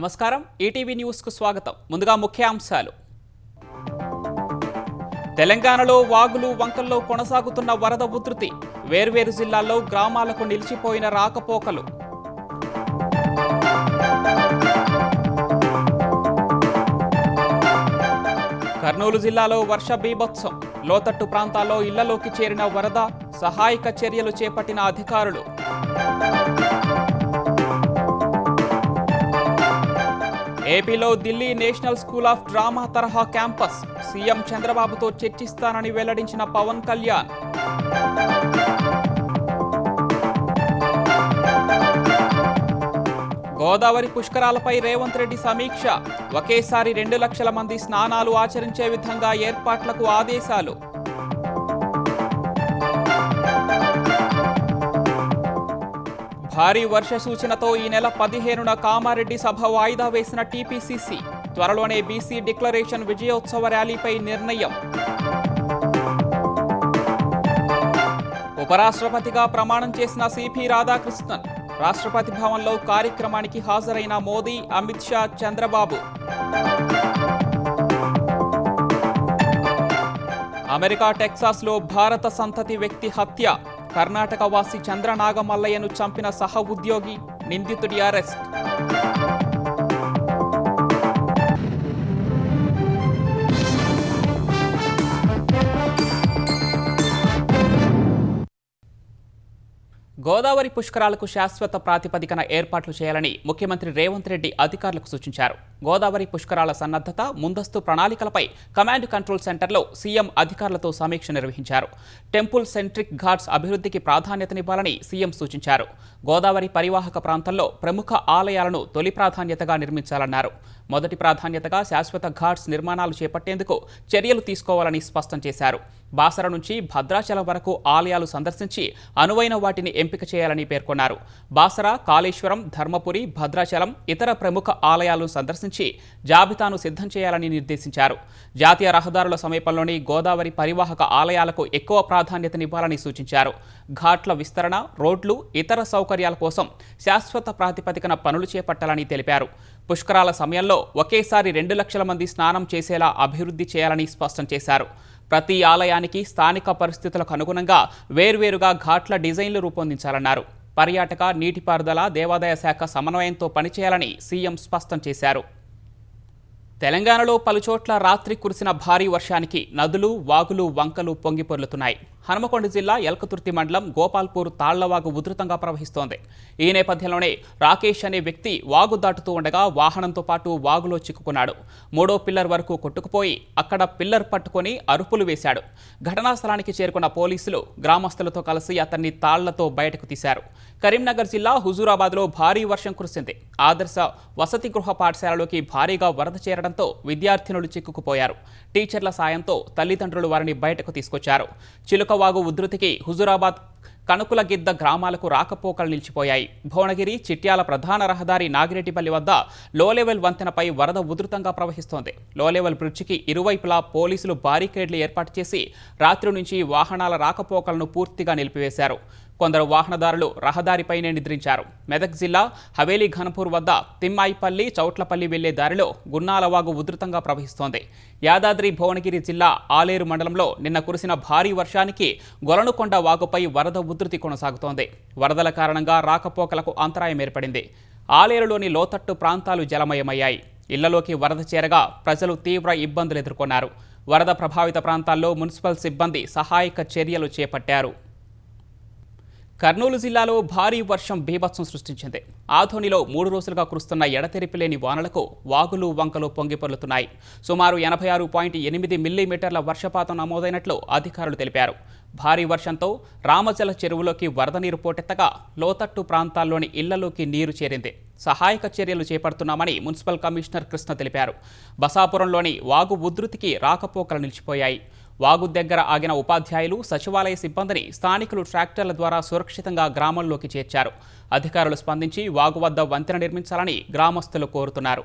నమస్కారం ETV news కు స్వాగతం ముందుగా ముఖ్యాంశాలు తెలంగాణలో వాగులు వంకల్లో కొనసాగుతున్న వరద ఉధృతి వేర్వేరు జిల్లాల్లో గ్రామాలకు నిలిచిపోయిన రాకపోకలు కర్నూలు జిల్లాలో వర్ష బీభత్సం లోతట్టు ప్రాంతాల్లో ఇళ్లలోకి చేరిన వరద సహాయక చర్యలు చేపట్టిన అధికారులు ఏపీలో Delhi national school of drama తరహా క్యాంపస్ సీఎం చంద్రబాబుతో చర్చిస్తానని వెల్లడించిన పవన్ కళ్యాణ్ గోదావరి పుష్కరాలపై రేవంత్ రెడ్డి సమీక్ష ఒకేసారి 2 లక్షల మంది స్నానాలు ఆచరించే విధంగా ఏర్పాట్లకు ఆదేశాలు భారీ వర్ష సూచనతో ఈ నెల 15న కామారెడ్డి సభ వాయిదా వేసిన టీపీసీసీ త్వరలోనే బీసీ డిక్లరేషన్ విజయోత్సవ ర్యాలీపై నిర్ణయం ఉపరాష్ట్రపతిగా ప్రమాణం చేసిన సిపి రాధాకృష్ణన్ రాష్ట్రపతి భవన్లో కార్యక్రమానికి హాజరైన మోదీ అమిత్ షా చంద్రబాబు అమెరికా టెక్సాస్లో భారత సంతతి వ్యక్తి హత్య కర్ణాటక వాసి చంద్రనాగమల్లయ్యను చంపిన సహ ఉద్యోగి నిందితుడి అరెస్ట్ గోదావరి పుష్కరాలకు శాశ్వత ప్రాతిపదికన ఏర్పాట్లు చేయాలని ముఖ్యమంత్రి రేవంత్ రెడ్డి అధికారులకు సూచించారు. గోదావరి పుష్కరాల సన్నద్ధత ముందస్తు ప్రణాళికలపై కమాండ్ కంట్రోల్ సెంటర్లో సీఎం అధికారులతో సమీక్ష నిర్వహించారు. టెంపుల్ సెంట్రిక్ ఘాట్స్ అభివృద్ధికి ప్రాధాన్యతనివ్వాలని సీఎం సూచించారు. గోదావరి పరివాహక ప్రాంతంలో ప్రముఖ ఆలయాలను తొలి ప్రాధాన్యతగా నిర్మించాలన్నారు. మొదటి ప్రాధాన్యతగా శాశ్వత ఘాట్స్ నిర్మాణాలు చేపట్టేందుకు చర్యలు తీసుకోవాలని స్పష్టం చేశారు. బాసర నుంచి భద్రాచలం వరకు ఆలయాలు సందర్శించి అనువైన వాటిని ఎంపిక చేయాలని పేర్కొన్నారు. బాసర, కాళేశ్వరం, ధర్మపురి, భద్రాచలం ఇతర ప్రముఖ ఆలయాలను సందర్శించి జాబితాను సిద్ధం చేయాలని నిర్దేశించారు. జాతీయ రహదారుల సమీపంలోని గోదావరి పరివాహక ఆలయాలకు ఎక్కువ ప్రాధాన్యతనివ్వాలని సూచించారు. ఘాట్ల విస్తరణ, రోడ్లు, ఇతర సౌకర్యాల కోసం శాశ్వత ప్రాతిపదికన పనులు చేపట్టాలని తెలిపారు. పుష్కరాల సమయంలో ఒకేసారి 2 లక్షల మంది స్నానం చేసేలా అభివృద్ధి చేయాలని స్పష్టం చేశారు. ప్రతి ఆలయానికి స్థానిక పరిస్థితులకు అనుగుణంగా వేర్వేరుగా ఘాట్ల డిజైన్లు రూపొందించాలన్నారు. పర్యాటక, నీటిపారుదల, దేవాదాయ శాఖ సమన్వయంతో పనిచేయాలని సీఎం స్పష్టం చేశారు. తెలంగాణలో పలుచోట్ల రాత్రి కురిసిన భారీ వర్షానికి నదులు, వాగులు, వంకలు పొంగిపొర్లుతున్నాయి. హనుమకొండ జిల్లా ఎల్కతుర్తి మండలం గోపాల్పూర్ తాళ్లవాగు ఉధృతంగా ప్రవహిస్తోంది. ఈ నేపథ్యంలోనే రాకేష్ అనే వ్యక్తి వాగు దాటుతూ ఉండగా వాహనంతో పాటు వాగులో చిక్కుకున్నాడు. 3వ పిల్లర్ వరకు కొట్టుకుపోయి అక్కడ పిల్లర్ పట్టుకొని అరుపులు వేశాడు. ఘటనా స్థలానికి చేరుకున్న పోలీసులు గ్రామస్తులతో కలిసి అతన్ని తాళ్లతో బయటకు తీశారు. కరీంనగర్ జిల్లా హుజూరాబాద్లో భారీ వర్షం కురిసింది. ఆదర్శ వసతి గృహ పాఠశాలలోకి భారీగా వరద చేరడంతో విద్యార్థినులు చిక్కుకుపోయారు. టీచర్ల సాయంతో తల్లిదండ్రులు వారిని బయటకు తీసుకొచ్చారు. చిలుకవాగు ఉధృతికి హుజూరాబాద్, కనుకులగిద్ద గ్రామాలకు రాకపోకలు నిలిచిపోయాయి. భువనగిరి, చిట్యాల ప్రధాన రహదారి నాగిరెడ్డిపల్లి వద్ద లో లెవెల్ వంతెనపై వరద ఉధృతంగా ప్రవహిస్తోంది. లో లెవెల్ బ్రిడ్జికి ఇరువైపులా పోలీసులు బారికేడ్లు ఏర్పాటు చేసి రాత్రి నుంచి వాహనాల రాకపోకలను పూర్తిగా నిలిపివేశారు. కొందరు వాహనదారులు రహదారిపైనే నిద్రించారు. మెదక్ జిల్లా హవేలీ ఘనపూర్ వద్ద తిమ్మాయిపల్లి, చౌట్లపల్లి వెళ్లే దారిలో గున్నాలవాగు ఉధృతంగా ప్రవహిస్తోంది. యాదాద్రి భువనగిరి జిల్లా ఆలేరు మండలంలో నిన్న కురిసిన భారీ వర్షానికి గొలనుకొండ వాగుపై వరద ఉధృతి కొనసాగుతోంది. వరదల కారణంగా రాకపోకలకు అంతరాయం ఏర్పడింది. ఆలేరులోని లోతట్టు ప్రాంతాలు జలమయమయ్యాయి. ఇళ్లలోకి వరద చేరగా ప్రజలు తీవ్ర ఇబ్బందులు ఎదుర్కొన్నారు. వరద ప్రభావిత ప్రాంతాల్లో మున్సిపల్ సిబ్బంది సహాయక చర్యలు చేపట్టారు. కర్నూలు జిల్లాలో భారీ వర్షం బీభత్సం సృష్టించింది. ఆధోనిలో 3 రోజులుగా కురుస్తున్న ఎడతెరిపిలేని వానలకు వాగులు, వంకలు పొంగిపొర్లుతున్నాయి. సుమారు 86.8 మిల్లీమీటర్ల వర్షపాతం నమోదైనట్లు అధికారులు తెలిపారు. భారీ వర్షంతో రామజల చెరువులోకి వరద నీరు పోటెత్తగా లోతట్టు ప్రాంతాల్లోని ఇళ్లలోకి నీరు చేరింది. సహాయక చర్యలు చేపడుతున్నామని మున్సిపల్ కమిషనర్ కృష్ణ తెలిపారు. బసాపురంలోని వాగు ఉధృతికి రాకపోకలు నిలిచిపోయాయి. వాగు దగ్గర ఆగిన ఉపాధ్యాయులు, సచివాలయ సిబ్బందిని స్థానికులు ట్రాక్టర్ల ద్వారా సురక్షితంగా గ్రామంలోకి చేర్చారు. అధికారులు స్పందించి వాగు వద్ద వంతెన నిర్మించాలని గ్రామస్తులు కోరుతున్నారు.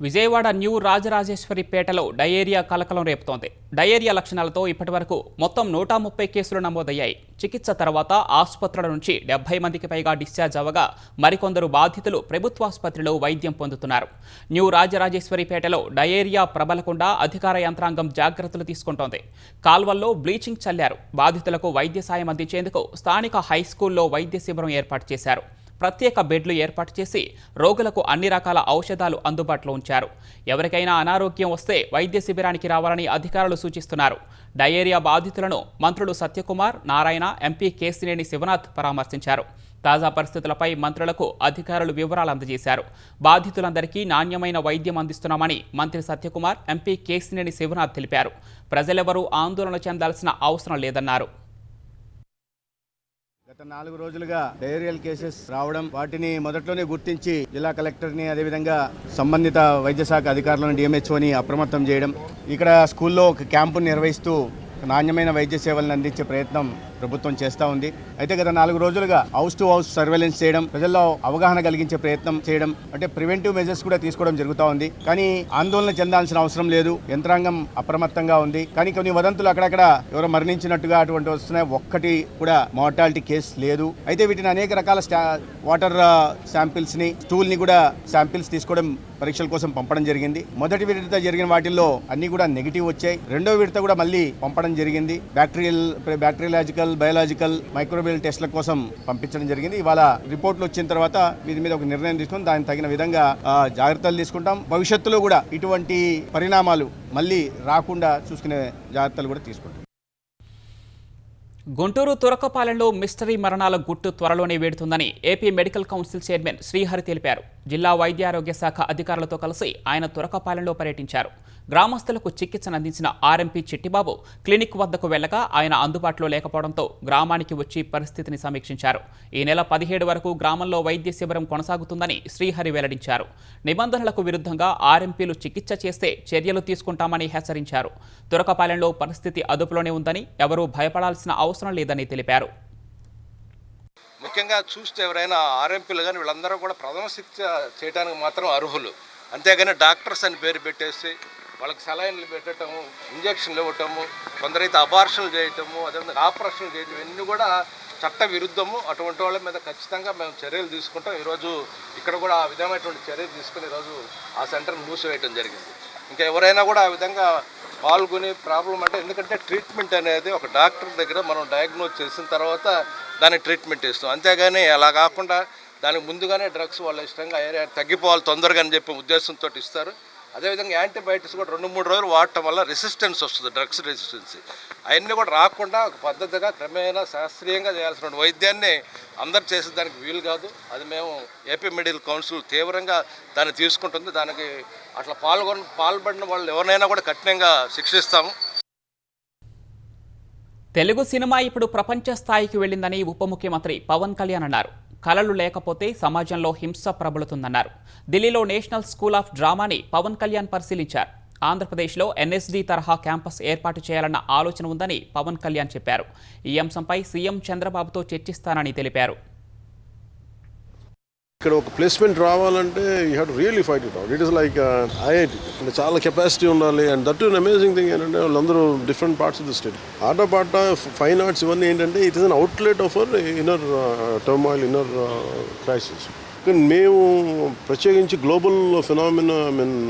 విజయవాడ న్యూ రాజరాజేశ్వరిపేటలో డయేరియా కలకలం రేపుతోంది. డయేరియా లక్షణాలతో ఇప్పటివరకు మొత్తం 130 కేసులు నమోదయ్యాయి. చికిత్స తర్వాత ఆసుపత్రుల నుంచి 70 మందికి పైగా డిశ్చార్జ్ అవ్వగా మరికొందరు బాధితులు ప్రభుత్వాసుపత్రిలో వైద్యం పొందుతున్నారు. న్యూ రాజరాజేశ్వరిపేటలో డయేరియా ప్రబలకుండా అధికార యంత్రాంగం జాగ్రత్తలు తీసుకుంటోంది. కాల్వల్లో బ్లీచింగ్ చల్లారు. బాధితులకు వైద్య సాయం అందించేందుకు స్థానిక హైస్కూల్లో వైద్య శిబిరం ఏర్పాటు చేశారు. ప్రత్యేక బెడ్లు ఏర్పాటు చేసి రోగులకు అన్ని రకాల ఔషధాలు అందుబాటులో ఉంచారు. ఎవరికైనా అనారోగ్యం వస్తే వైద్య శిబిరానికి రావాలని అధికారులు సూచిస్తున్నారు. డయేరియా బాధితులను మంత్రులు సత్యకుమార్, నారాయణ, ఎంపీ కేశినేని శివనాథ్ పరామర్శించారు. తాజా పరిస్థితులపై మంత్రులకు అధికారులు వివరాలు అందజేశారు. బాధితులందరికీ నాణ్యమైన వైద్యం అందిస్తున్నామని మంత్రి సత్యకుమార్, ఎంపీ కేశినేని శివనాథ్ తెలిపారు. ప్రజలెవరూ ఆందోళన చెందాల్సిన అవసరం లేదన్నారు. గత 4 రోజులుగా డయేరియల్ కేసెస్ రావడం, వాటిని మొదట్లోనే గుర్తించి జిల్లా కలెక్టర్ని, అదేవిధంగా సంబంధిత వైద్య శాఖ అధికారులను, డిఎంహెచ్ఓని అప్రమత్తం చేయడం, ఇక్కడ స్కూల్లో ఒక క్యాంపును నిర్వహిస్తూ నాణ్యమైన వైద్య సేవలను అందించే ప్రయత్నం ప్రభుత్వం చేస్తూ ఉంది. అయితే గత 4 రోజులుగా హౌస్ టు హౌస్ సర్వేలెన్స్ చేయడం, ప్రజల్లో అవగాహన కలిగించే ప్రయత్నం చేయడం, అంటే ప్రివెంటివ్ మెజర్స్ కూడా తీసుకోవడం జరుగుతూ ఉంది. కానీ ఆందోళన చెందాల్సిన అవసరం లేదు. యంత్రాంగం అప్రమత్తంగా ఉంది. కానీ కొన్ని వదంతులు అక్కడక్కడ ఎవరో మరణించినట్టుగా అటువంటి వస్తున్నాయి. ఒక్కటి కూడా మార్టాలిటీ కేసు లేదు. అయితే వీటిని అనేక రకాల వాటర్ శాంపిల్స్ ని, స్టూల్ ని కూడా శాంపిల్స్ తీసుకోవడం, పరీక్షల కోసం పంపడం జరిగింది. మొదటి విడత జరిగిన వాటిల్లో అన్ని కూడా నెగిటివ్ వచ్చాయి. రెండో విడత కూడా మళ్ళీ పంపడం జరిగింది. బ్యాక్టీరియాలజికల్, బయోలాజికల్, మైక్రోబియల్ టెస్ట్ల కోసం పంపించడం జరిగింది. ఇవాళ రిపోర్ట్లు వచ్చిన తర్వాత వీటి మీద ఒక నిర్ణయం తీసుకుని దానికి తగిన విధంగా జాగ్రత్తలు తీసుకుంటాం. భవిష్యత్తులో కూడా ఇటువంటి పరిణామాలు మళ్ళీ రాకుండా చూసుకునే జాగ్రత్తలు కూడా తీసుకుంటాం. గుంటూరు తురకపాలెంలో మిస్టరీ మరణాల గుట్టు త్వరలోనే వేడుతుందని AP medical council chairman Srihari తెలిపారు. జిల్లా వైద్యారోగ్య శాఖ అధికారులతో కలిసి ఆయన తురకపాలెంలో పర్యటించారు. గ్రామస్తులకు చికిత్సను అందించిన ఆర్ఎంపీ చిట్టిబాబు క్లినిక్ వద్దకు వెళ్లగా ఆయన అందుబాటులో లేకపోవడంతో గ్రామానికి వచ్చి పరిస్థితిని సమీక్షించారు. ఈ నెల 17 వరకు గ్రామంలో వైద్య శిబిరం కొనసాగుతుందని శ్రీహరి వెల్లడించారు. నిబంధనలకు విరుద్ధంగా ఆర్ఎంపీలు చికిత్స చేస్తే చర్యలు తీసుకుంటామని హెచ్చరించారు. తురకపాలెంలో పరిస్థితి అదుపులోనే ఉందని, ఎవరూ భయపడాల్సిన అవసరం లేదని తెలిపారు. ముఖ్యంగా చూస్తే ఎవరైనా ఆర్ఎంపీలు కానీ వీళ్ళందరూ కూడా ప్రథమ చికిత్స చేయడానికి మాత్రం అర్హులు. అంతేగాని డాక్టర్స్ అని పేరు పెట్టేసి వాళ్ళకి సలైన్లు పెట్టడము, ఇంజక్షన్లు ఇవ్వటము, కొందరైతే అబార్షన్లు చేయటము, అదేవిధంగా ఆపరేషన్లు చేయటం, ఇవన్నీ కూడా చట్ట విరుద్ధము. అటువంటి వాళ్ళ మీద ఖచ్చితంగా మేము చర్యలు తీసుకుంటాం. ఈరోజు ఇక్కడ కూడా ఆ విధమైనటువంటి చర్యలు తీసుకుని ఈరోజు ఆ సెంటర్ని మూసివేయటం జరిగింది. ఇంకా ఎవరైనా కూడా ఆ విధంగా పాల్గొని ప్రాబ్లం అంటే, ఎందుకంటే ట్రీట్మెంట్ అనేది ఒక డాక్టర్ దగ్గర మనం డయాగ్నోజ్ చేసిన తర్వాత దానికి ట్రీట్మెంట్ ఇస్తాం. అంతేగాని అలా కాకుండా దానికి ముందుగానే డ్రగ్స్ వాళ్ళ ఇష్టంగా తగ్గిపోవాలి తొందరగా అని చెప్పి ఉద్దేశంతో ఇస్తారు. అదేవిధంగా యాంటీబయాటిక్స్ కూడా 2-3 రోజులు వాడటం వల్ల రెసిస్టెన్స్ వస్తుంది, డ్రగ్స్ రెసిస్టెన్సీ. అవన్నీ కూడా రాకుండా ఒక పద్ధతిగా క్రమేణా శాస్త్రీయంగా చేయాల్సిన వైద్యాన్ని అందరు చేసేదానికి వీలు కాదు. అది మేము ఏపీ మెడికల్ కౌన్సిల్ తీవ్రంగా దాన్ని తీసుకుంటుంది. దానికి అట్లా పాల్పడిన వాళ్ళు ఎవరినైనా కూడా కఠినంగా శిక్షిస్తాము. తెలుగు సినిమా ఇప్పుడు ప్రపంచ స్థాయికి వెళ్ళిందని ఉప ముఖ్యమంత్రి పవన్ కళ్యాణ్ అన్నారు. కళలు లేకపోతే సమాజంలో హింస ప్రబలుతుందన్నారు. ఢిల్లీలో నేషనల్ స్కూల్ ఆఫ్ డ్రామాని పవన్ కళ్యాణ్ పరిశీలించారు. ఆంధ్రప్రదేశ్లో ఎన్ఎస్డి తరహా క్యాంపస్ ఏర్పాటు చేయాలన్న ఆలోచన ఉందని పవన్ కళ్యాణ్ చెప్పారు. ఈ అంశంపై సీఎం చంద్రబాబుతో చర్చిస్తానని తెలిపారు. ఇక్కడ ఒక ప్లేస్మెంట్ రావాలంటే you have to really fight it out. It is like IIT, అంటే చాలా కెపాసిటీ ఉండాలి. And that is amazing thing ఏంటంటే వాళ్ళందరూ different parts of the state, ఆట ఫైన్ ఆర్ట్స్ ఇవన్నీ ఏంటంటే it is an outlet of our inner turmoil, inner crisis. కానీ మేము ప్రత్యేకించి గ్లోబల్ ఫినామినా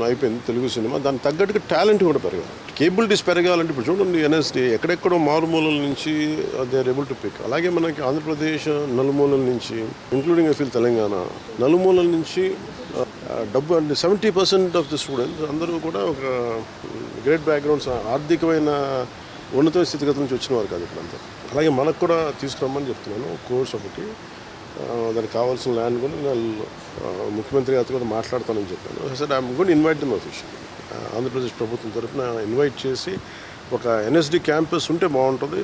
అయిపోయింది తెలుగు సినిమా. దానికి తగ్గట్టుగా టాలెంట్ కూడా పెరగాలి, కేబిలిటీస్ పెరగాలంటే. ఇప్పుడు చూడండి, ఎన్ఎస్డి ఎక్కడెక్కడో మారుమూలల నుంచి they are able to pick. అలాగే మనకి ఆంధ్రప్రదేశ్ నలుమూలల నుంచి, ఇంక్లూడింగ్ ఐ ఫీల్ తెలంగాణ నలుమూలల నుంచి డబ్బు అంటే 70% ఆఫ్ ది స్టూడెంట్స్ అందరూ కూడా ఒక గ్రేట్ బ్యాక్గ్రౌండ్స్, ఆర్థికమైన ఉన్నత స్థితిగతుల నుంచి వచ్చిన వారు కాదు ఇప్పుడంతా. అలాగే మనకు కూడా తీసుకురమ్మని చెప్తున్నాను కోర్స్ ఒకటి. దానికి కావాల్సిన ల్యాండ్ కూడా నేను ముఖ్యమంత్రి గారితో కూడా మాట్లాడతానని చెప్పాను. Sir I'm going to invite them officially. Andhra Pradesh ప్రభుత్వం తరఫున ఇన్వైట్ చేసి ఒక ఎన్ఎస్డి క్యాంపస్ ఉంటే బాగుంటుంది.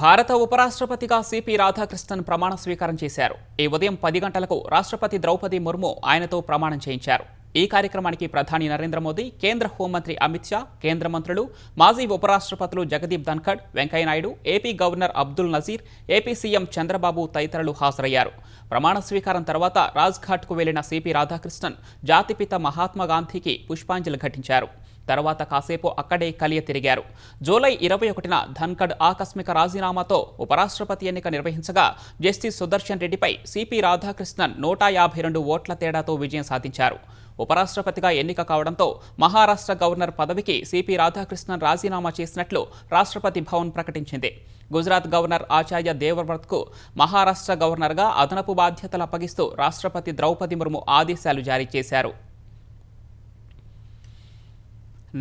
భారత ఉపరాష్ట్రపతిగా సిపి రాధాకృష్ణన్ ప్రమాణ స్వీకారం చేశారు. ఈ ఉదయం 10 గంటలకు రాష్ట్రపతి ద్రౌపది ముర్ము ఆయనతో ప్రమాణం చేయించారు. ఈ కార్యక్రమానికి ప్రధాని నరేంద్ర మోదీ, కేంద్ర హోంమంత్రి అమిత్ షా, కేంద్ర మంత్రులు, మాజీ ఉపరాష్ట్రపతులు Jagdeep Dhankhar, Venkaiah Naidu, AP governor Abdul Nazeer, AP CM Chandrababu తదితరులు హాజరయ్యారు. ప్రమాణ స్వీకారం తర్వాత రాజ్ఘాట్కు వెళ్లిన సిపి రాధాకృష్ణన్ జాతిపిత మహాత్మా గాంధీకి పుష్పాంజలి ఘటించారు. తర్వాత కాసేపు అక్కడే కలియ తిరిగారు. జూలై 21న ధన్ఖడ్ ఆకస్మిక రాజీనామాతో ఉపరాష్ట్రపతి ఎన్నిక నిర్వహించగా జస్టిస్ సుదర్శన్ రెడ్డిపై సిపి రాధాకృష్ణన్ 152 ఓట్ల తేడాతో విజయం సాధించారు. ఉపరాష్ట్రపతిగా ఎన్నిక కావడంతో మహారాష్ట్ర గవర్నర్ పదవికి సిపి రాధాకృష్ణన్ రాజీనామా చేసినట్లు రాష్ట్రపతి భవన్ ప్రకటించింది. గుజరాత్ గవర్నర్ ఆచార్య దేవవ్రత్కు మహారాష్ట్ర గవర్నర్గా అదనపు బాధ్యతలు అప్పగిస్తూ రాష్ట్రపతి ద్రౌపది ముర్ము ఆదేశాలు జారీ చేశారు.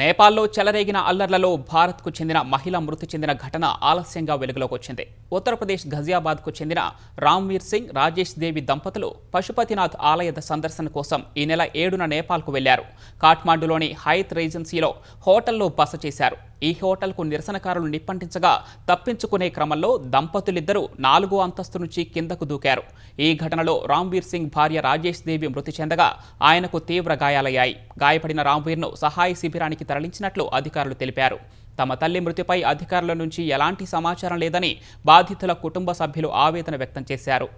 నేపాల్లో చెలరేగిన అల్లర్లలో భారత్కు చెందిన మహిళ మృతి చెందిన ఘటన ఆలస్యంగా వెలుగులోకి వచ్చింది. ఉత్తరప్రదేశ్ ఘజియాబాద్కు చెందిన రామ్వీర్ సింగ్, రాజేష్ దేవి దంపతులు పశుపతినాథ్ ఆలయ సందర్శన కోసం ఈ నెల 7న నేపాల్కు వెళ్లారు. కాఠ్మాండులోని హైత్ రేజెన్సీలో హోటల్లో బస చేశారు. ఈ హోటల్కు నిరసనకారులు నిప్పంటించగా తప్పించుకునే క్రమంలో దంపతులిద్దరూ 4వ అంతస్తు నుంచి కిందకు దూకారు. ఈ ఘటనలో రామ్వీర్ సింగ్ భార్య రాజేష్ దేవి మృతి చెందగా ఆయనకు తీవ్ర గాయాలయ్యాయి. గాయపడిన రామ్వీర్ను సహాయ శిబిరానికి తరలించినట్లు అధికారులు తెలిపారు. తమ తల్లి మృతిపై అధికారుల నుంచి ఎలాంటి సమాచారం లేదని బాధితుల కుటుంబ సభ్యులు ఆవేదన వ్యక్తం చేశారు.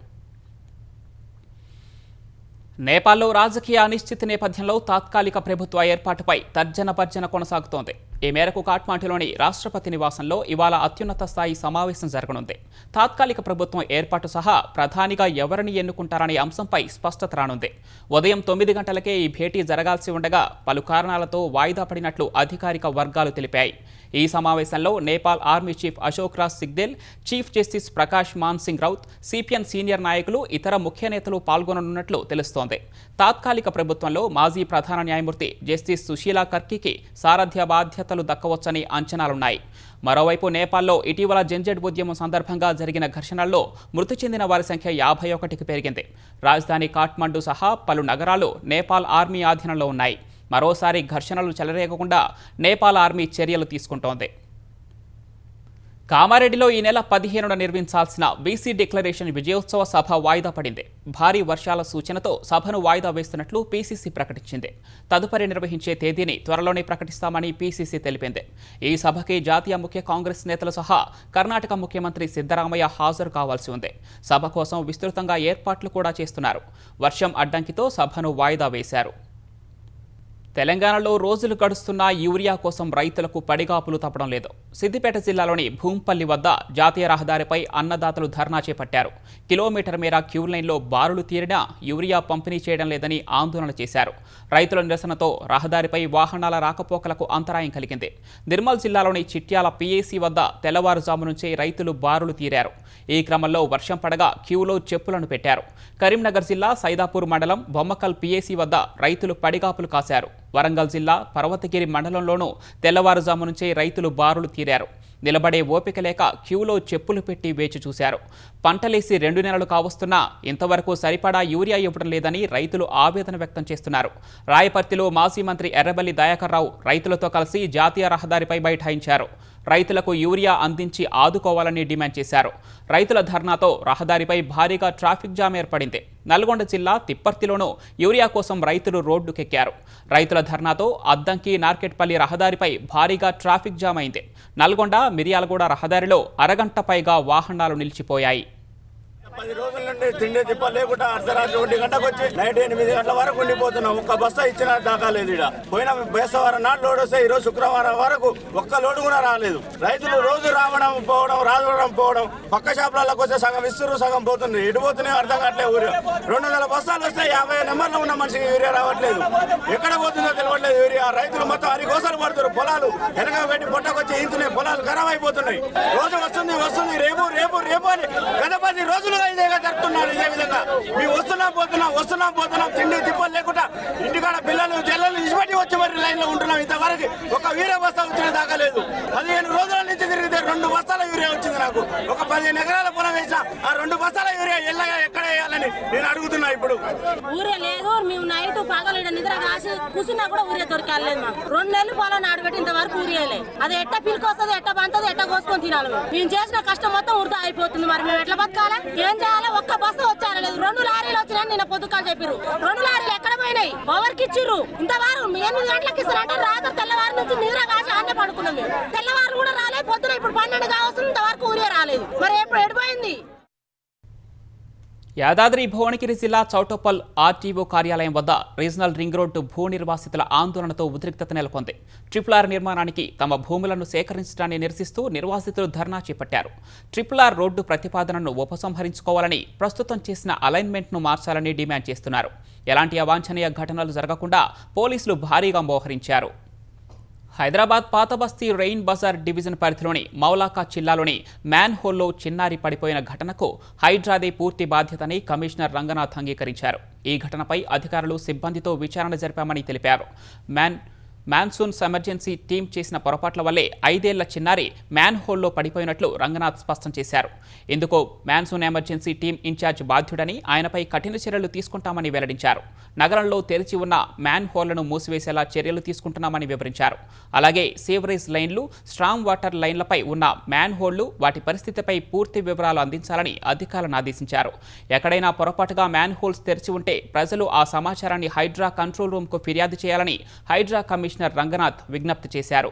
నేపాల్లో రాజకీయ అనిశ్చితి నేపథ్యంలో తాత్కాలిక ప్రభుత్వ ఏర్పాటుపై తర్జన కొనసాగుతోంది. ఈ మేరకు కాఠ్మాండులోని రాష్ట్రపతి నివాసంలో ఇవాళ అత్యున్నత స్థాయి సమావేశం జరగనుంది. తాత్కాలిక ప్రభుత్వం ఏర్పాటు సహా ప్రధానిగా ఎవరిని ఎన్నుకుంటారనే అంశంపై స్పష్టత రానుంది. ఉదయం 9 గంటలకే ఈ భేటీ జరగాల్సి ఉండగా పలు కారణాలతో వాయిదా పడినట్లు అధికారిక వర్గాలు తెలిపాయి. ఈ సమావేశంలో Nepal army chief Ashok Raj Sigdel, chief justice Prakash Man Singh Raut, CPN senior నాయకులు, ఇతర ముఖ్య నేతలు పాల్గొననున్నట్లు తెలుస్తోంది. తాత్కాలిక ప్రభుత్వంలో మాజీ ప్రధాన న్యాయమూర్తి జస్టిస్ సుశీలా కర్కీకి సారథ్య బాధ్యతలు దక్కవచ్చని అంచనాలున్నాయి. మరోవైపు నేపాల్లో ఇటీవల జంజెడ్ ఉద్యమం సందర్భంగా జరిగిన ఘర్షణల్లో మృతి చెందిన వారి సంఖ్య 51కి పెరిగింది. రాజధాని కాఠ్మండు సహా పలు నగరాలు నేపాల్ ఆర్మీ ఆధీనంలో ఉన్నాయి. మరోసారి ఘర్షణలు చెలరేగకుండా నేపాల్ ఆర్మీ చర్యలు తీసుకుంటోంది. కామారెడ్డిలో ఈ నెల 15న నిర్వహించాల్సిన బీసీ డిక్లరేషన్ విజయోత్సవ సభ వాయిదా పడింది. భారీ వర్షాల సూచనతో సభను వాయిదా వేస్తున్నట్లు పీసీసీ ప్రకటించింది. తదుపరి నిర్వహించే తేదీని త్వరలోనే ప్రకటిస్తామని పీసీసీ తెలిపింది. ఈ సభకి జాతీయ ముఖ్య కాంగ్రెస్ నేతలు సహా కర్ణాటక ముఖ్యమంత్రి సిద్ధరామయ్య హాజరు కావాల్సి ఉంది. సభ కోసం విస్తృతంగా ఏర్పాట్లు కూడా చేస్తున్నారు. వర్షం అడ్డంకితో సభను వాయిదా వేశారు. తెలంగాణలో రోజులు గడుస్తున్నా యూరియా కోసం రైతులకు పడిగాపులు తప్పడం లేదు. సిద్దిపేట జిల్లాలోని భూంపల్లి వద్ద జాతీయ రహదారిపై అన్నదాతలు ధర్నా చేపట్టారు. కిలోమీటర్ మేర క్యూ లైన్లో బారులు తీరినా యూరియా పంపిణీ చేయడం లేదని ఆందోళన చేశారు. రైతుల నిరసనతో రహదారిపై వాహనాల రాకపోకలకు అంతరాయం కలిగింది. నిర్మల్ జిల్లాలోని చిట్యాల పీఏసీ వద్ద తెల్లవారుజాము నుంచే రైతులు బారులు తీరారు. ఈ క్రమంలో వర్షం పడగా క్యూలో చెప్పులను పెట్టారు. కరీంనగర్ జిల్లా సైదాపూర్ మండలం బొమ్మకల్ పీఏసీ వద్ద రైతులు పడిగాపులు కాశారు. వరంగల్ జిల్లా పర్వతగిరి మండలంలోనూ తెల్లవారుజాము నుంచే రైతులు బారులు తీరారు. నిలబడే ఓపిక లేక క్యూలో చెప్పులు పెట్టి వేచి చూశారు. పంటలేసి 2 నెలలు కావస్తున్నా ఇంతవరకు సరిపడా యూరియా ఇవ్వడం లేదని రైతులు ఆవేదన వ్యక్తం చేస్తున్నారు. రాయపర్తిలో మాజీ మంత్రి ఎర్రబెల్లి దయాకర్ రావు రైతులతో కలిసి జాతీయ రహదారిపై బైఠాయించారు. రైతులకు యూరియా అందించి ఆదుకోవాలని డిమాండ్ చేశారు. రైతుల ధర్నాతో రహదారిపై భారీగా ట్రాఫిక్ జామ్ ఏర్పడింది. నల్గొండ జిల్లా తిప్పర్తిలోనూ యూరియా కోసం రైతులు రోడ్డుకెక్కారు. రైతుల ధర్నాతో అద్దంకి నార్కెట్పల్లి రహదారిపై భారీగా ట్రాఫిక్ జామ్ అయింది. నల్గొండ మిర్యాలగూడ రహదారిలో అరగంట పైగా వాహనాలు నిలిచిపోయాయి. 10 రోజుల నుండి తిండి తిప్ప లేకుండా అర్ధరాత్రి 1 గంటకు వచ్చి నైట్ 8 గంటల వరకు ఉండిపోతున్నాం. ఒక్క బస్తా ఇచ్చిన దాకా లేదు. ఇక్కడ పోయిన బేసవారం నాడు లోడ్ వస్తే ఈరోజు శుక్రవారం వరకు ఒక్క లోడు కూడా రాలేదు. రైతులు రోజు రావడం పోవడం పక్క షాపులకు వస్తే సగం ఇస్తున్నారు, సగం పోతుంది. ఎటు పోతున్నాయి అర్థం కావట్లేదు. ఊరు 200 బస్తాలు వస్తే 50 నెంబర్లు ఉన్న మనిషికి యూరియా రావట్లేదు. ఎక్కడ పోతుందో తెలియట్లేదు యూరియా. రైతులు మొత్తం అరి కోసాలు పడుతున్నారు. పొలాలు వెనక పెట్టి పొట్టకొచ్చి ఇంతున్నాయి. పొలాలు ఖరాబ్ అయిపోతున్నాయి. రోజు వస్తుంది రేపు అని గత 10 రోజులు ఇదేగా జరుగుతున్నారు. ఇదే విధంగా మేము వస్తున్నాం పోతున్నాం తిండి తిప్పలు లేకుండా ఇంటికాడ పిల్లలు జల్లలు ఇచ్చిపెట్టి వచ్చి మరి లైన్ లో ఉంటున్నాం. ఇంతవరకు ఒక యూరియా బస్తా వచ్చిన దాకా లేదు. 15 రోజుల నుంచి తిరిగితే 2 బస్తాల యూరియా వచ్చింది. నాకు ఒక 15 ఎకరాల పొలం వేసా ఆ 2 బస్తాల యూరియా ఎక్కడ వేయాలని నేను అడుగుతున్నా. ఇప్పుడు ఊరే లేదు, మేము నైట్ పగలు నిద్ర కాసి కూర్చున్నా కూడా ఊరే దొరకలేదు. మాకు 2 నెలలు పొలం నాడబెట్టి ఇంతవరకు ఊరియలే. అది ఎట్ట పిలికొస్తుంది, ఎట్ట పంతది, ఎట్ట కోసుకొని తినాలి. మేము చేసిన కష్టం మొత్తం వృధా అయిపోతుంది. మరి మేము ఎట్లా బతకాలి? ఏం చేయాలి? ఒక్క బస్సు వచ్చారా లేదు. 2 లారీలు వచ్చినాయని నిన్న పొద్దుకాలు చెప్పారు. 2 లారీలు ఎక్కడ పోయినాయి? ఎవరికి ఇచ్చిర్రు? ఇంతవారు 8 గంటలకు ఇస్తారంటే రాత్రి తెల్లవారు నుంచి నిద్ర కాసి అన్నీ పడుకున్నాం. మేము తెల్లవారు కూడా రాలేదు. పొద్దున ఇప్పుడు 12 కావస్తుంది, ఇంతవరకు ఊరే రాలేదు. మరి ఎప్పుడు ఎడిపోయింది? యాదాద్రి భువనగిరి జిల్లా చౌటప్పల్ ఆర్టీఓ కార్యాలయం వద్ద రీజనల్ రింగ్ రోడ్డు భూ నిర్వాసితుల ఆందోళనతో ఉద్రిక్తత నెలకొంది. RRR నిర్మాణానికి తమ భూములను సేకరించడాన్ని నిరసిస్తూ నిర్వాసితులు ధర్నా చేపట్టారు. RRR రోడ్డు ప్రతిపాదనను ఉపసంహరించుకోవాలని, ప్రస్తుతం చేసిన అలైన్మెంట్ను మార్చాలని డిమాండ్ చేస్తున్నారు. ఎలాంటి అవాంఛనీయ ఘటనలు జరగకుండా పోలీసులు భారీగా మోహరించారు. హైదరాబాద్ పాతబస్తీ రెయిన్ బజార్ డివిజన్ పరిధిలోని మౌలాకా జిల్లాలోని మ్యాన్ హోల్లో చిన్నారి పడిపోయిన ఘటనకు హైడ్రాదే పూర్తి బాధ్యతని కమిషనర్ రంగనాథ్ అంగీకరించారు. ఈ ఘటనపై అధికారులు సిబ్బందితో విచారణ జరిపామని తెలిపారు. మాన్సూన్స్ ఎమర్జెన్సీ టీం చేసిన పొరపాట్ల వల్లే 5 ఏళ్ల చిన్నారి మ్యాన్ హోల్లో పడిపోయినట్లు రంగనాథ్ స్పష్టం చేశారు. ఇందుకు మాన్సూన్ ఎమర్జెన్సీ టీం ఇన్ఛార్జ్ బాధ్యుడని, ఆయనపై కఠిన చర్యలు తీసుకుంటామని వెల్లడించారు. నగరంలో తెరిచి ఉన్న మ్యాన్ హోళ్లను మూసివేసేలా చర్యలు తీసుకుంటున్నామని వివరించారు. అలాగే సీవరేజ్ లైన్లు, స్ట్రాంగ్ వాటర్ లైన్లపై ఉన్న మ్యాన్ హోళ్లు, వాటి పరిస్థితిపై పూర్తి వివరాలు అందించాలని అధికారులను ఆదేశించారు. ఎక్కడైనా పొరపాటుగా మ్యాన్ హోల్స్ తెరిచి ఉంటే ప్రజలు ఆ సమాచారాన్ని హైడ్రా కంట్రోల్ రూమ్కు ఫిర్యాదు చేయాలని హైడ్రా కమిషనర్ రంగనాథ్ విజ్ఞప్తి చేశారు.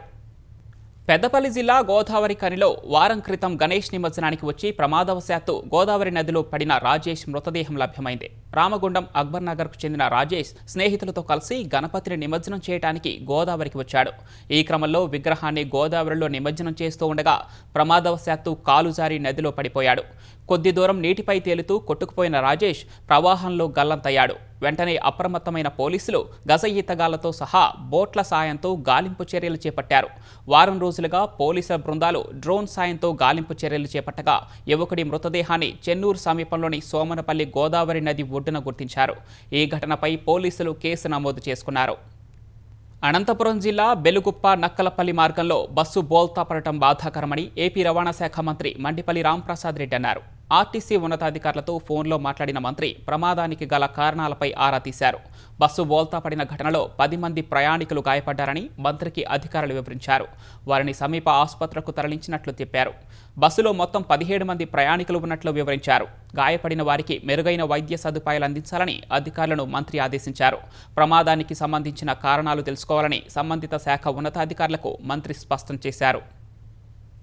పెద్దపల్లి జిల్లా గోదావరి కనిలో వారం క్రితం గణేష్ నిమజ్జనానికి వచ్చి ప్రమాదవశాత్తు గోదావరి నదిలో పడిన రాజేష్ మృతదేహం లభ్యమైంది. రామగుండం అక్బర్ నగర్కు చెందిన రాజేష్ స్నేహితులతో కలిసి గణపతిని నిమజ్జనం చేయడానికి గోదావరికి వచ్చాడు. ఈ క్రమంలో విగ్రహాన్ని గోదావరిలో నిమజ్జనం చేస్తూ ఉండగా ప్రమాదవశాత్తు కాలు జారి నదిలో పడిపోయాడు. కొద్ది దూరం నీటిపై తేలుతూ కొట్టుకుపోయిన రాజేష్ ప్రవాహంలో గల్లంతయ్యాడు. వెంటనే అప్రమత్తమైన పోలీసులు గజ ఈతగాళ్లతో సహా బోట్ల సాయంతో గాలింపు చర్యలు చేపట్టారు. వారం రోజులుగా పోలీసుల బృందాలు డ్రోన్ సాయంతో గాలింపు చర్యలు చేపట్టగా యువకుడి మృతదేహాన్ని చెన్నూరు సమీపంలోని సోమనపల్లి గోదావరి నది ఒడ్డున గుర్తించారు. ఈ ఘటనపై పోలీసులు కేసు నమోదు చేసుకున్నారు. అనంతపురం జిల్లా బెలుగుప్ప నక్కలపల్లి మార్గంలో బస్సు బోల్తా పడటం బాధాకరమని ఏపీ రవాణా శాఖ మంత్రి మండిపల్లి రాంప్రసాద్ రెడ్డి అన్నారు. ఆర్టీసీ ఉన్నతాధికారులతో ఫోన్లో మాట్లాడిన మంత్రి ప్రమాదానికి గల కారణాలపై ఆరా తీశారు. బస్సు బోల్తా పడిన ఘటనలో 10 మంది ప్రయాణికులు గాయపడ్డారని మంత్రికి అధికారులు వివరించారు. వారిని సమీప ఆసుపత్రికి తరలించినట్లు చెప్పారు. బస్సులో మొత్తం 17 మంది ప్రయాణికులు ఉన్నట్లు వివరించారు. గాయపడిన వారికి మెరుగైన వైద్య సదుపాయాలు అందించాలని అధికారులను మంత్రి ఆదేశించారు. ప్రమాదానికి సంబంధించిన కారణాలు తెలుసుకోవాలని సంబంధిత శాఖ ఉన్నతాధికారులకు మంత్రి స్పష్టం చేశారు.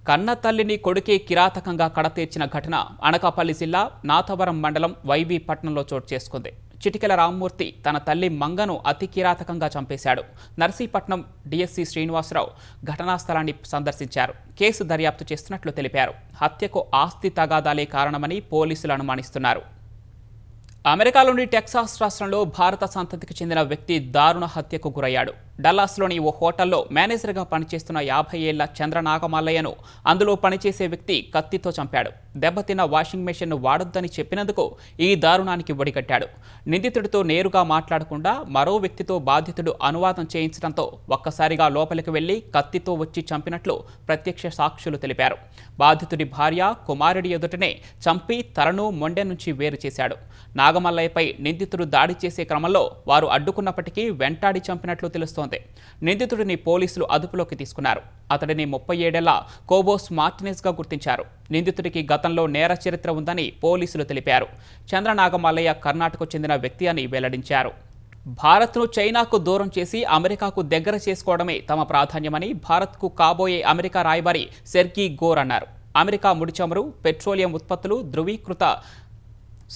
కన్న తల్లిని కొడుకే కిరాతకంగా కడతీర్చిన ఘటన అనకాపల్లి జిల్లా నాథవరం మండలం వైవి పట్టణంలో చోటు చేసుకుంది. చిటికెల రామ్మూర్తి తన తల్లి మంగను అతి కిరాతకంగా చంపేశాడు. నర్సీపట్నం డిఎస్సీ శ్రీనివాసరావు ఘటనా స్థలాన్ని సందర్శించారు. కేసు దర్యాప్తు చేస్తున్నట్లు తెలిపారు. హత్యకు ఆస్తి తగాదాలే కారణమని పోలీసులు అనుమానిస్తున్నారు. అమెరికాలోని టెక్సాస్ రాష్ట్రంలో భారత సంతతికి చెందిన వ్యక్తి దారుణ హత్యకు గురయ్యాడు. డల్లాస్లోని ఓ హోటల్లో మేనేజర్గా పనిచేస్తున్న 50 ఏళ్ల చంద్రనాగమల్లయ్యను అందులో పనిచేసే వ్యక్తి కత్తితో చంపాడు. దెబ్బతిన్న వాషింగ్ మెషిన్ను వాడొద్దని చెప్పినందుకు ఈ దారుణానికి ఒడిగట్టాడు. నిందితుడితో నేరుగా మాట్లాడకుండా మరో వ్యక్తితో బాధితుడు అనువాదం చేయించడంతో ఒక్కసారిగా లోపలికి వెళ్లి కత్తితో వచ్చి చంపినట్లు ప్రత్యక్ష సాక్షులు తెలిపారు. బాధితుడి భార్య, కుమారుడి ఎదుటనే చంపి తలను మొండె నుంచి వేరు చేశాడు. నాగమల్లయ్యపై నిందితుడు దాడి చేసే క్రమంలో వారు అడ్డుకున్నప్పటికీ వెంటాడి చంపినట్లు తెలుస్తోంది. నిందితుడిని పోలీసులు అదుపులోకి తీసుకున్నారు. అతడిని 37 ఏళ్ల కోబోస్ మార్టినెస్గా గుర్తించారు. నిందితుడికి గతంలో నేర చరిత్ర ఉందని పోలీసులు తెలిపారు. చంద్రనాగమల్లయ్య కర్ణాటకకు చెందిన వ్యక్తి అని వెల్లడించారు. భారత్ను చైనాకు దూరం చేసి అమెరికాకు దగ్గర చేసుకోవడమే తమ ప్రాధాన్యమని భారత్కు కాబోయే అమెరికా రాయబారి సెర్గీ గోర్ అన్నారు. అమెరికా ముడి చమురు, పెట్రోలియం ఉత్పత్తులు, ధృవీకృత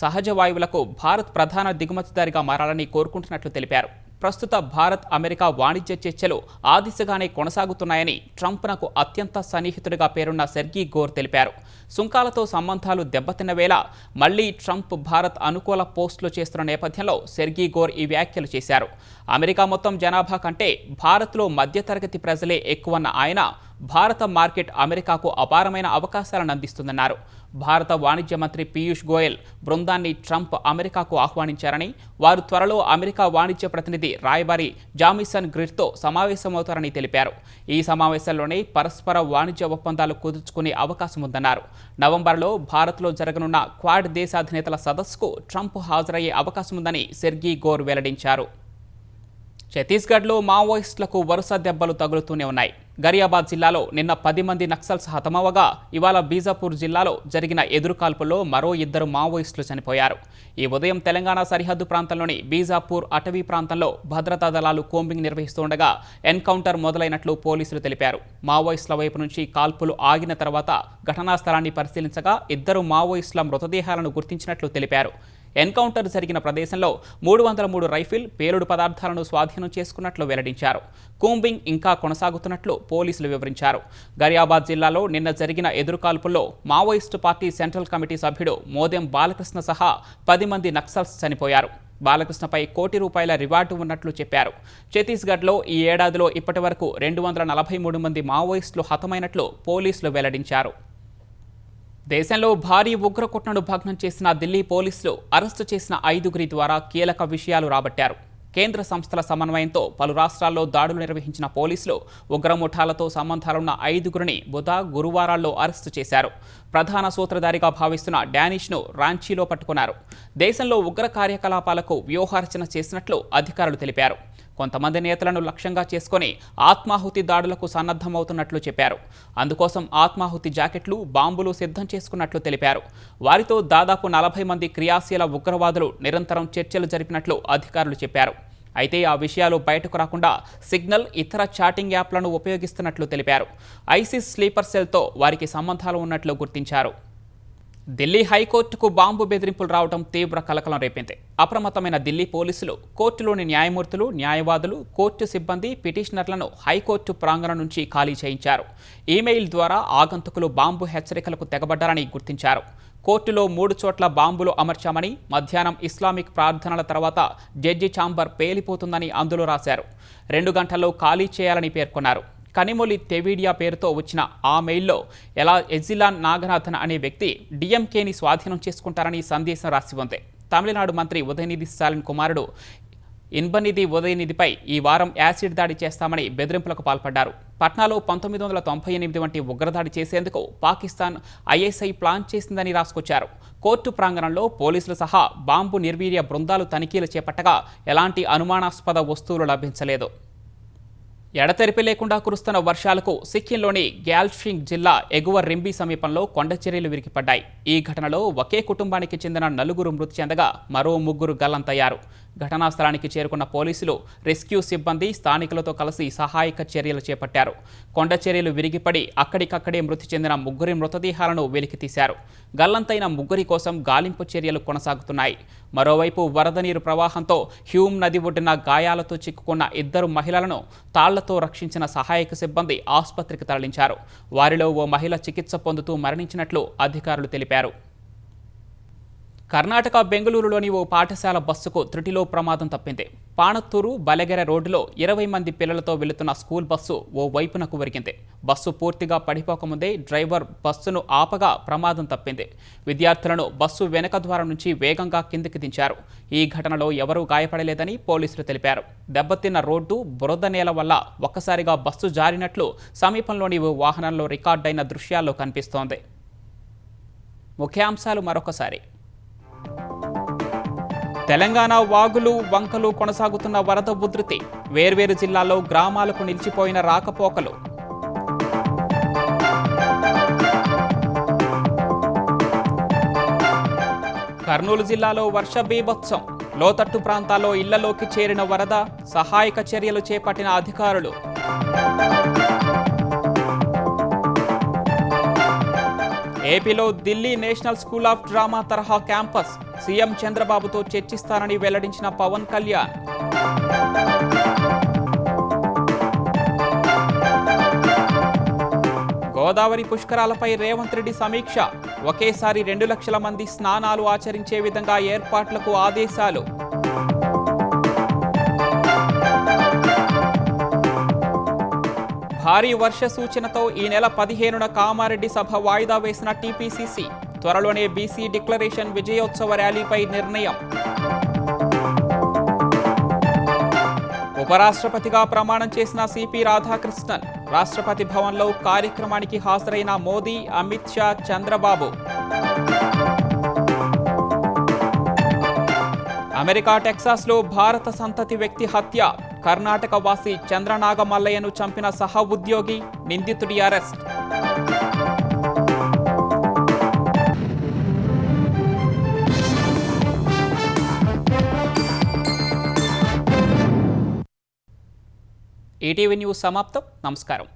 సహజ వాయువులకు భారత్ ప్రధాన దిగుమతిదారిగా మారాలని కోరుకుంటున్నట్లు తెలిపారు. ప్రస్తుత భారత్ అమెరికా వాణిజ్య చర్చలు ఆ దిశగానే కొనసాగుతున్నాయని ట్రంప్నకు అత్యంత సన్నిహితుడిగా పేరున్న సెర్గీ గోర్ తెలిపారు. సుంకాలతో సంబంధాలు దెబ్బతిన్న వేళ మళ్లీ ట్రంప్ భారత్ అనుకూల పోస్టులు చేస్తున్న నేపథ్యంలో సెర్గీ గోర్ ఈ వ్యాఖ్యలు చేశారు. అమెరికా మొత్తం జనాభా కంటే భారత్లో మధ్యతరగతి ప్రజలే ఎక్కువన్న ఆయన భారత మార్కెట్ అమెరికాకు అపారమైన అవకాశాలను అందిస్తుందన్నారు. భారత వాణిజ్య మంత్రి పీయూష్ గోయల్ బృందాన్ని ట్రంప్ అమెరికాకు ఆహ్వానించారని, వారు త్వరలో అమెరికా వాణిజ్య ప్రతినిధి రాయబారి జామిసన్ గ్రిడ్తో సమావేశమవుతారని తెలిపారు. ఈ సమావేశంలోనే పరస్పర వాణిజ్య ఒప్పందాలు కుదుర్చుకునే అవకాశం ఉందన్నారు. నవంబర్లో భారత్లో జరగనున్న క్వాడ్ దేశాధినేతల సదస్సుకు ట్రంప్ హాజరయ్యే అవకాశం ఉందని సెర్గీ గోర్ వెల్లడించారు. ఛత్తీస్గఢ్లో మావోయిస్టులకు వరుస దెబ్బలు తగులుతూనే ఉన్నాయి. గరియాబాద్ జిల్లాలో నిన్న 10 మంది నక్సల్స్ హతమవగా ఇవాళ బీజాపూర్ జిల్లాలో జరిగిన ఎదురుకాల్పుల్లో మరో 2 మావోయిస్టులు చనిపోయారు. ఈ ఉదయం తెలంగాణ సరిహద్దు ప్రాంతంలోని బీజాపూర్ అటవీ ప్రాంతంలో భద్రతా దళాలు కోంబింగ్ నిర్వహిస్తుండగా ఎన్కౌంటర్ మొదలైనట్లు పోలీసులు తెలిపారు. మావోయిస్టుల వైపు నుంచి కాల్పులు ఆగిన తర్వాత ఘటనా స్థలాన్ని పరిశీలించగా 2 మావోయిస్టుల మృతదేహాలను గుర్తించినట్లు తెలిపారు. ఎన్కౌంటర్ జరిగిన ప్రదేశంలో 303 రైఫిల్, పేలుడు పదార్థాలను స్వాధీనం చేసుకున్నట్లు వెల్లడించారు. కూంబింగ్ ఇంకా కొనసాగుతున్నట్లు పోలీసులు వివరించారు. గరియాబాద్ జిల్లాలో నిన్న జరిగిన ఎదురుకాల్పుల్లో మావోయిస్టు పార్టీ సెంట్రల్ కమిటీ సభ్యుడు మోదెం బాలకృష్ణ సహా 10 మంది నక్సల్స్ చనిపోయారు. బాలకృష్ణపై ₹1 కోటి రివార్డు ఉన్నట్లు చెప్పారు. ఛత్తీస్గఢ్లో ఈ ఏడాదిలో ఇప్పటి వరకు 243 మంది మావోయిస్టులు హతమైనట్లు పోలీసులు వెల్లడించారు. దేశంలో భారీ ఉగ్రకుట్రను భగ్నం చేసిన ఢిల్లీ పోలీసులు అరెస్టు చేసిన 5గురి ద్వారా కీలక విషయాలు రాబట్టారు. కేంద్ర సంస్థల సమన్వయంతో పలు రాష్ట్రాల్లో దాడులు నిర్వహించిన పోలీసులు ఉగ్రముఠాలతో సంబంధాలున్న 5గురిని గురువారాల్లో అరెస్టు చేశారు. ప్రధాన సూత్రధారిగా భావిస్తున్న డానిష్ను రాంచీలో పట్టుకున్నారు. దేశంలో ఉగ్ర కార్యకలాపాలకు వ్యూహరచన చేసినట్లు అధికారులు తెలిపారు. కొంతమంది నేతలను లక్ష్యంగా చేసుకుని ఆత్మాహుతి దాడులకు సన్నద్ధమవుతున్నట్లు చెప్పారు. అందుకోసం ఆత్మాహుతి జాకెట్లు, బాంబులు సిద్ధం చేసుకున్నట్లు తెలిపారు. వారితో దాదాపు 40 మంది క్రియాశీల ఉగ్రవాదులు నిరంతరం చర్చలు జరిపినట్లు అధికారులు చెప్పారు. అయితే ఆ విషయాలు బయటకు రాకుండా సిగ్నల్, ఇతర చాటింగ్ యాప్లను ఉపయోగిస్తున్నట్లు తెలిపారు. ఐసిస్ స్లీపర్ సెల్తో వారికి సంబంధాలు ఉన్నట్లు గుర్తించారు. ఢిల్లీ హైకోర్టుకు బాంబు బెదిరింపులు రావడం తీవ్ర కలకలం రేపింది. అప్రమత్తమైన ఢిల్లీ పోలీసులు కోర్టులోని న్యాయమూర్తులు, న్యాయవాదులు, కోర్టు సిబ్బంది, పిటిషనర్లను హైకోర్టు ప్రాంగణం నుంచి ఖాళీ చేయించారు. ఈమెయిల్ ద్వారా ఆగంతుకులు బాంబు హెచ్చరికలకు తెగబడ్డారని గుర్తించారు. కోర్టులో 3 చోట్ల బాంబులు అమర్చామని, మధ్యాహ్నం ఇస్లామిక్ ప్రార్థనల తర్వాత జడ్జి ఛాంబర్ పేలిపోతుందని అందులో రాశారు. 2 గంటల్లో ఖాళీ చేయాలని పేర్కొన్నారు. కనిమొలి తెవీడియా పేరుతో వచ్చిన ఆ మెయిల్లో ఎజిలాన్ నాగనాథన్ అనే వ్యక్తి డిఎంకేని స్వాధీనం చేసుకుంటారని సందేశం రాసి ఉంది. తమిళనాడు మంత్రి ఉదయనిధి స్టాలిన్ కుమారుడు ఇన్బనిధి ఉదయనిధిపై ఈ వారం యాసిడ్ దాడి చేస్తామని బెదిరింపులకు పాల్పడ్డారు. పట్నాలో 1998 వంటి ఉగ్రదాడి చేసేందుకు పాకిస్తాన్ ఐఎస్ఐ ప్లాన్ చేసిందని రాసుకొచ్చారు. కోర్టు ప్రాంగణంలో పోలీసులు సహా బాంబు నిర్వీర్య బృందాలు తనిఖీలు చేపట్టగా ఎలాంటి అనుమానాస్పద వస్తువులు లభించలేదు. ఎడతెరిపి లేకుండా కురుస్తున్న వర్షాలకు సిక్కింలోని గ్యాల్షింగ్ జిల్లా ఎగువ రింబి సమీపంలో కొండచర్యలు విరిగిపడ్డాయి. ఈ ఘటనలో ఒకే కుటుంబానికి చెందిన 4 మృతి చెందగా మరో 3 గల్లంతయ్యారు. ఘటనా స్థలానికి చేరుకున్న పోలీసులు, రెస్క్యూ సిబ్బంది స్థానికులతో కలిసి సహాయక చర్యలు చేపట్టారు. కొండచర్యలు విరిగిపడి అక్కడికక్కడే మృతి చెందిన 3 మృతదేహాలను వెలికితీశారు. గల్లంతైన 3 కోసం గాలింపు చర్యలు కొనసాగుతున్నాయి. మరోవైపు వరద నీరు ప్రవాహంతో హ్యూమ్ నది ఒడ్డున గాయాలతో చిక్కుకున్న 2 మహిళలను తాళ్లతో రక్షించిన సహాయక సిబ్బంది ఆసుపత్రికి తరలించారు. వారిలో ఓ మహిళ చికిత్స పొందుతూ మరణించినట్లు అధికారులు తెలిపారు. కర్ణాటక బెంగళూరులోని ఓ పాఠశాల బస్సుకు త్రుటిలో ప్రమాదం తప్పింది. పాణత్తూరు బలగెర రోడ్డులో 20 మంది పిల్లలతో వెళుతున్న స్కూల్ బస్సు ఓ వైపునకు ఒరిగింది. బస్సు పూర్తిగా పడిపోకముందే డ్రైవర్ బస్సును ఆపగా ప్రమాదం తప్పింది. విద్యార్థులను బస్సు వెనక ద్వారం నుంచి వేగంగా కిందికి దించారు. ఈ ఘటనలో ఎవరూ గాయపడలేదని పోలీసులు తెలిపారు. దెబ్బతిన్న రోడ్డు, బురద నేల వల్ల ఒక్కసారిగా బస్సు జారినట్లు సమీపంలోని ఓ వాహనంలో రికార్డైన దృశ్యాల్లో కనిపిస్తోంది. ముఖ్యాంశాలు మరొకసారి. తెలంగాణ వాగులు, వంకలు కొనసాగుతున్న వరద ఉధృతి. వేర్వేరు జిల్లాల్లో గ్రామాలకు నిలిచిపోయిన రాకపోకలు. కర్నూలు జిల్లాలో వర్ష బీభత్సం. లోతట్టు ప్రాంతాల్లో ఇళ్లలోకి చేరిన వరద. సహాయక చర్యలు చేపట్టిన అధికారులు. ఏపీలో Delhi national school of drama తరహా క్యాంపస్. సీఎం చంద్రబాబుతో చర్చిస్తానని వెల్లడించిన పవన్ కళ్యాణ్. గోదావరి పుష్కరాలపై రేవంత్ రెడ్డి సమీక్ష. ఒకేసారి 2 లక్షల మంది స్నానాలు ఆచరించే విధంగా ఏర్పాట్లకు ఆదేశాలు. భారీ వర్ష సూచనతో ఈ నెల 15న కామారెడ్డి సభ వాయిదా వేసిన టీపీసీసీ. త్వరలోనే బీసీ డిక్లరేషన్ విజయోత్సవ ర్యాలీపై నిర్ణయం. ఉపరాష్ట్రపతిగా ప్రమాణం చేసిన సిపి రాధాకృష్ణన్. రాష్ట్రపతి భవన్లో కార్యక్రమానికి హాజరైన మోదీ, అమిత్ షా, చంద్రబాబు. అమెరికా టెక్సాస్లో భారత సంతతి వ్యక్తి హత్య. కర్ణాటక వాసి చంద్రనాగ మల్లయ్యను చంపిన సహ ఉద్యోగి, నిందితుడి అరెస్ట్. ఈటీవీ న్యూస్ సమాప్తం. నమస్కారం.